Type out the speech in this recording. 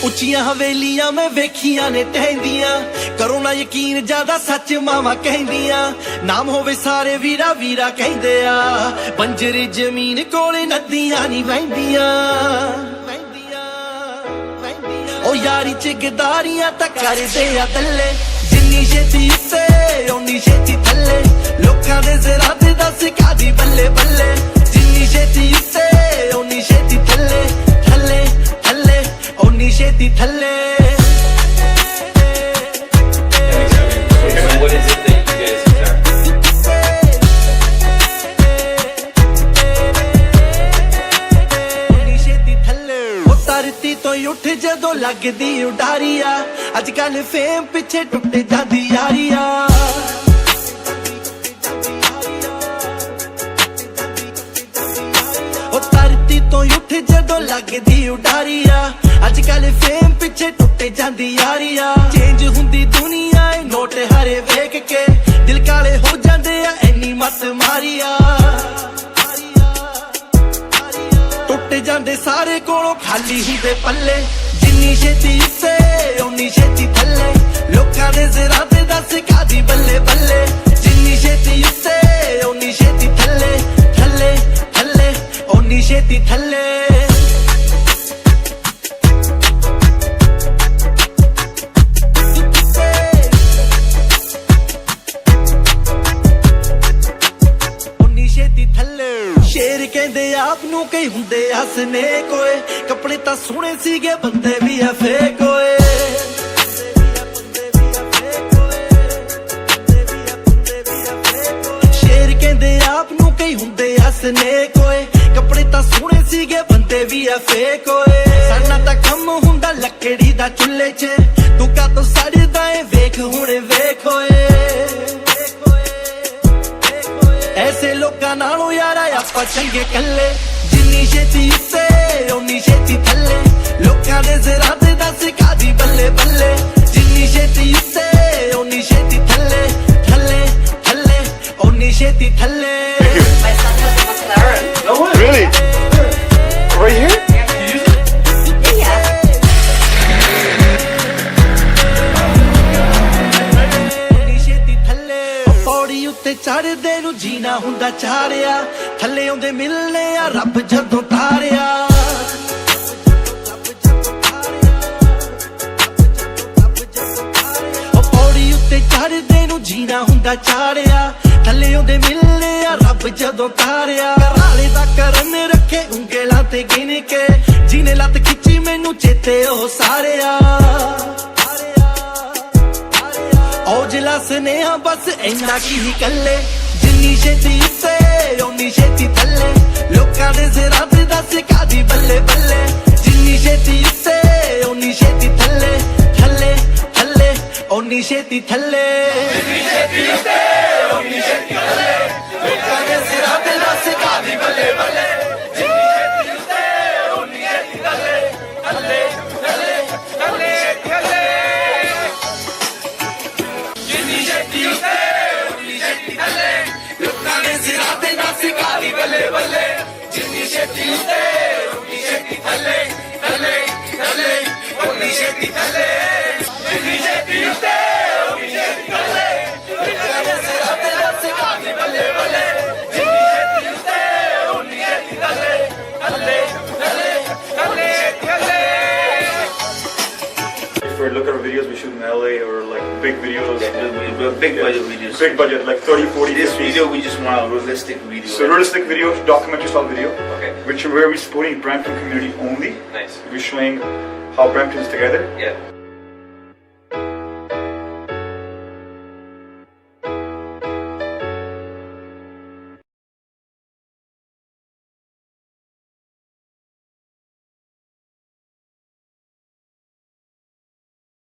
ਉੱਚੀਆਂ ਹਵੇਲੀਆਂ ਮੈਂ ਵੇਖੀਆਂ ਨੇ ਟਹਿੰਦੀਆਂ, ਕਰੋ ਨਾ ਯਕੀਨ ਜਿਆਦਾ ਸੱਚ ਮਾਵਾਂ ਕਹਿੰਦੀਆਂ। ਨਾਮ ਹੋਵੇ ਸਾਰੇ ਵੀਰਾ ਵੀਰਾ ਕਹਿੰਦੇ ਆ, ਬੰਜਰੀ ਜ਼ਮੀਨ ਕੋਲੇ ਨਦੀਆਂ ਨਹੀਂ ਵਹਿੰਦੀਆਂ। ਉਹ ਯਾਰੀ ਚ ਗਦਾਰੀਆਂ ਤਾਂ ਕਰਦੇ ਆ ਥੱਲੇ, ਜਿੰਨੀ ਛੇਤੀ ਉੱਤੇ ਓਨੀ ਛੇਤੀ ਥੱਲੇ। ਲੋਕਾਂ ਦੇ ਜ਼ਰਾ ਤੇ ਦੱਸ ਕਾਦੀ ਬੱਲੇ ਬੱਲੇ, ਜਿੰਨੀ ਛੇਤੀ ਉੱਤੇ ਓਨੀ ਛੇਤੀ ਥੱਲੇ ਥੱਲੇ ਥੱਲੇ ਓਨੀ ਛੇਤੀ ਥੱਲੇ। What is it that you guys exactly? ਧਰਤੀ ਤੋਂ ਉੱਠ ਜਦੋਂ ਲੱਗਦੀ ਉਡਾਰੀ ਆ, ਅੱਜ ਕੱਲ ਫੇਮ ਪਿੱਛੇ ਟੁੱਟ ਜਾਂਦੀ ਯਾਰੀ ਆ। ਉਹ ਧਰਤੀ ਤੋਂ ਉੱਠ ਜਦੋਂ ਲੱਗਦੀ ਉਡਾਰੀ ਆ, ਅੱਜ ਕੱਲ ਫੇਮ ਪਿੱਛੇ ਟੁੱਟ ਜਾਂਦੀ ਯਾਰੀ ਆ। ਚੇਂਜ ਹੁੰਦੀ ਦੁਨੀਆ ਏ ਨੋਟ ਹਰੇ ਵੇਖ ਕੇ, ਦਿਲ ਕਾਲੇ ਹੋ ਜਾਂਦੇ ਆ ਇੰਨੀ ਮਤ ਮਾਰੀ ਆ। ਟੁੱਟ ਜਾਂਦੇ ਸਾਰੇ ਕੋਲੋਂ ਖਾਲੀ ਹੁੰਦੇ ਪੱਲੇ, ਜਿੰਨੀ ਛੇਤੀ ਉੱਤੇ ਓਨੀ ਛੇਤੀ ਥੱਲੇ। ਲੋਕਾਂ ਦੇ ਜ਼ਰਾ ਤੇ ਦੱਸ ਕਾਦੀ ਬੱਲੇ ਬੱਲੇ, ਜਿੰਨੀ ਛੇਤੀ ਉੱਤੇ ਓਨੀ ਛੇਤੀ ਥੱਲੇ ਥੱਲੇ ਥੱਲੇ ਓਨੀ ਛੇਤੀ ਥੱਲੇ। ਸ਼ੇਰ ਕਹਿੰਦੇ ਆਪ ਨੂੰ ਕਈ ਹੁੰਦੇ ਹੱਸਨੇ ਕੋਏ, ਕੱਪੜੇ ਤਾਂ ਸੋਹਣੇ ਸੀਗੇ ਬੰਦੇ ਵੀ ਆ ਫੇਕ ਓਏ। ਸ਼ੇਰ ਕਹਿੰਦੇ ਆਪ ਨੂੰ ਕਈ ਹੁੰਦੇ ਹੱਸਨੇ ਕੋਏ, ਕੱਪੜੇ ਤਾਂ ਸੋਹਣੇ ਸੀਗੇ ਬੰਦੇ ਵੀ ਆ ਫੇਕ ਓਏ। ਸਾਡਾ ਤਾਂ ਕੰਮ ਹੁੰਦਾ ਲੱਕੜੀ ਦਾ ਚੁੱਲ੍ਹੇ 'ਚ, ਤੂੰ ਕਾਤੋਂ ਸੜਦਾ ਏ ਵੇਖ ਹੁਣੇ ਵੇਖ ਓਏ। ਐਸੇ ਲੋਕਾਂ ਨਾਲੋਂ ਯਾਰਾ ਆਪਾਂ ਚੰਗੇ ਕੱਲੇ, ਜਿੰਨੀ ਛੇਤੀ ਉੱਤੇ ਓਨੀ ਛੇਤੀ ਥੱਲੇ। ਲੋਕਾਂ ਦੇ ਜ਼ਰਾ ਤੇ ਦੱਸ ਕਾਦੀ ਬੱਲੇ ਬੱਲੇ, ਜਿੰਨੀ ਛੇਤੀ ਉੱਤੇ ਓਨੀ ਛੇਤੀ ਥੱਲੇ ਥੱਲੇ ਥੱਲੇ ਓਨੀ ਛੇਤੀ ਥੱਲੇ। My son has a McLaren. No way. Really? Right here? Yeah. You use it? Yeah. ਪੌੜੀ ਉੱਤੇ ਚੜਦੇ ਨੂੰ ਜੀਣਾ ਹੁੰਦਾ ਚਾੜਿਆ, ਥੱਲੇ ਆਉਂਦੇ ਮਿਲਨੇ ਆ ਰੱਬ ਜਦੋਂ ਤਾਰਿਆ। ਪੌੜੀ ਉੱਤੇ ਚੜਦੇ ਨੂੰ ਜੀਣਾ ਹੁੰਦਾ ਚਾੜਿਆ, ਥੱਲੇ ਆਉਂਦੇ ਮਿਲਨੇ ਆ ਰੱਬ ਜਦੋਂ ਤਾਰਿਆ। ਘਰਾਲੇ ਦਾ ਕਰਨ ਰੱਖੇ ਉਂਗਲਾਂ ਤੇ ਗਿਣ ਕੇ, ਜਿਹਨੇ ਲੱਤ ਖਿੱਚੀ ਮੈਨੂੰ ਚੇਤੇ ਉਹ ਸਾਰਿਆ। ਔਜਲਾ ਸੁਨੇਹਾ ਬਸ ਇੰਨਾ ਕੀ ਕੱਲੇ, ਜਿੰਨੀ ਛੇਤੀ ਉੱਤੇ ਓਨੀ ਛੇਤੀ ਥੱਲੇ। ਲੋਕਾਂ ਦੇ ਜ਼ਰਾ ਤੇ ਦੱਸ ਕਾਦੀ ਬੱਲੇ ਬੱਲੇ, ਜਿੰਨੀ ਛੇਤੀ ਉੱਤੇ ਓਨੀ ਛੇਤੀ ਥੱਲੇ ਥੱਲੇ ਥੱਲੇ ਓਨੀ ਛੇਤੀ ਥੱਲੇ। ਲੋਕਾਂ ਦੇ ਜ਼ਰਾ ਤੇ ਦੱਸ ਕਾਦੀ ਬੱਲੇ ਬੱਲੇ, ਜਿੰਨੀ ਛੇਤੀ ਉੱਤੇ ਓਨੀ ਛੇਤੀ ਥੱਲੇ ਥੱਲੇ ਥੱਲੇ ਓਨੀ ਛੇਤੀ ਥੱਲੇ। ਲੋਕਾਂ ਦੇ ਸਿਰਾਂ ਤੇ ਨੱਸ ਕਾਲੀ ਬੱਲੇ ਬੱਲੇ, ਜਿੰਨੀ ਛੇਤੀ ਉੱਤੇ ਓਨੀ ਛੇਤੀ ਥੱਲੇ ਥੱਲੇ ਥੱਲੇ ਓਨੀ ਛੇਤੀ ਥੱਲੇ। ਜਿੰਨੀ ਛੇਤੀ ਉੱਤੇ ਓਨੀ ਛੇਤੀ ਥੱਲੇ, ਲੋਕਾਂ ਦੇ ਸਿਰਾਂ ਤੇ ਨੱਸ ਕਾਲੀ ਬੱਲੇ ਬੱਲੇ, ਜਿੰਨੀ ਛੇਤੀ ਉੱਤੇ ਓਨੀ ਛੇਤੀ ਥੱਲੇ ਥੱਲੇ ਥੱਲੇ ਓਨੀ ਛੇਤੀ ਥੱਲੇ। If we look at our videos we shoot in LA or like big videos, Big budget videos. big budget like 30, 40, This 50. video we just want a realistic video. So realistic video, documentary style video, Okay. where we're supporting Brampton community only. Nice. We're showing how Brampton is together. Yeah.